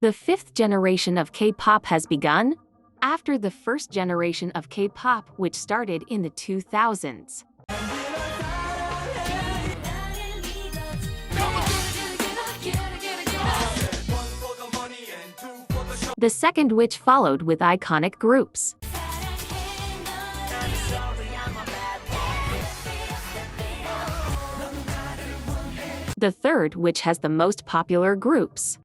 The fifth generation of K-pop has begun after the first generation of K-pop, which started in the 2000s. The second, which followed with iconic groups. The third, which has the most popular groups.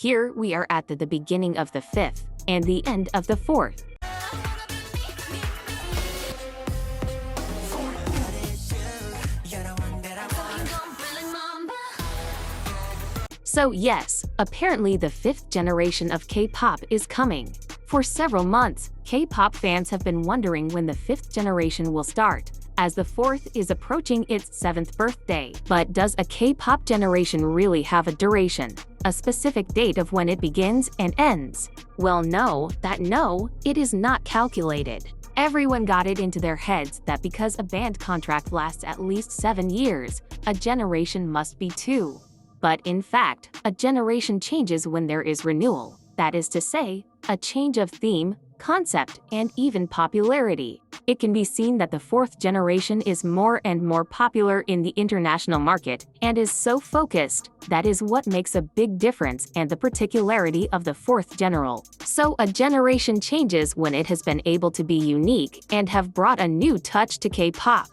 Here we are at the beginning of the fifth and the end of the fourth. So yes, apparently the fifth generation of K-pop is coming. For several months, K-pop fans have been wondering when the fifth generation will start, as the fourth is approaching its 7th birthday. But does a K-pop generation really have a duration, a specific date of when it begins and ends? Well, no, it is not calculated. Everyone got it into their heads that because a band contract lasts at least 7 years, a generation must be 2. But in fact, a generation changes when there is renewal. That is to say, a change of theme, concept, and even popularity. It can be seen that the fourth generation is more and more popular in the international market and is so focused. That is what makes a big difference and the particularity of the fourth general. So a generation changes when it has been able to be unique and have brought a new touch to K-pop.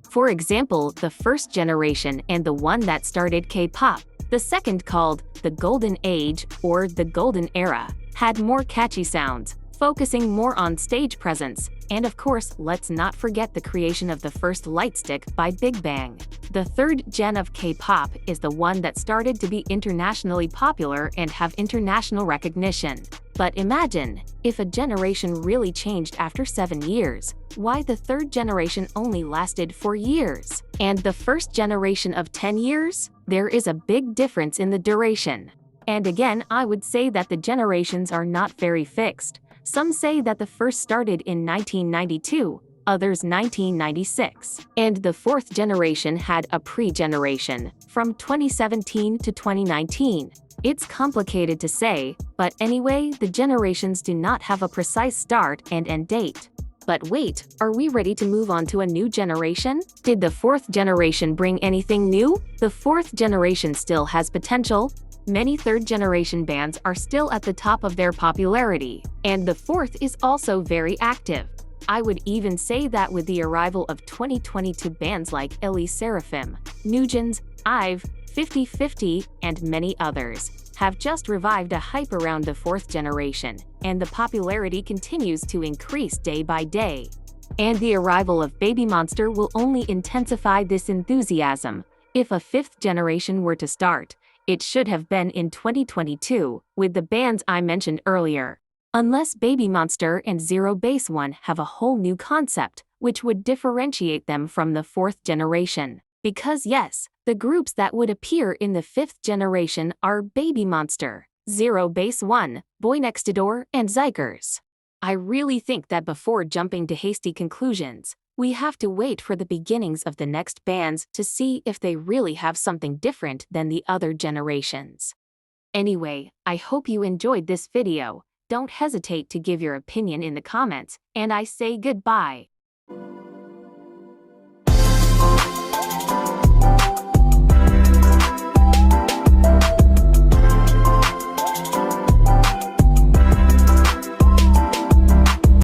For example, the first generation and the one that started K-pop, the second called the Golden Age or the Golden Era, had more catchy sounds, focusing more on stage presence, and of course, let's not forget the creation of the first lightstick by Big Bang. The third gen of K-pop is the one that started to be internationally popular and have international recognition. But imagine, if a generation really changed after 7 years, why the third generation only lasted 4 years? And the first generation of 10 years? There is a big difference in the duration. And again, I would say that the generations are not very fixed. Some say that the first started in 1992, others 1996. And the fourth generation had a pre-generation, from 2017 to 2019. It's complicated to say, but anyway, the generations do not have a precise start and end date. But wait, are we ready to move on to a new generation? Did the fourth generation bring anything new? The fourth generation still has potential. Many third-generation bands are still at the top of their popularity, and the fourth is also very active. I would even say that with the arrival of 2022 bands like lesserafim, NewJeans, IVE, 50/50, and many others, have just revived a hype around the fourth generation, and the popularity continues to increase day by day. And the arrival of Baby Monster will only intensify this enthusiasm. If a fifth generation were to start, it should have been in 2022, with the bands I mentioned earlier. Unless Baby Monster and Zero Base One have a whole new concept, which would differentiate them from the fourth generation. Because yes, the groups that would appear in the fifth generation are Baby Monster, Zero Base One, Boy Next Door, and Zikers. I really think that before jumping to hasty conclusions, we have to wait for the beginnings of the next bands to see if they really have something different than the other generations. Anyway, I hope you enjoyed this video. Don't hesitate to give your opinion in the comments, and I say goodbye.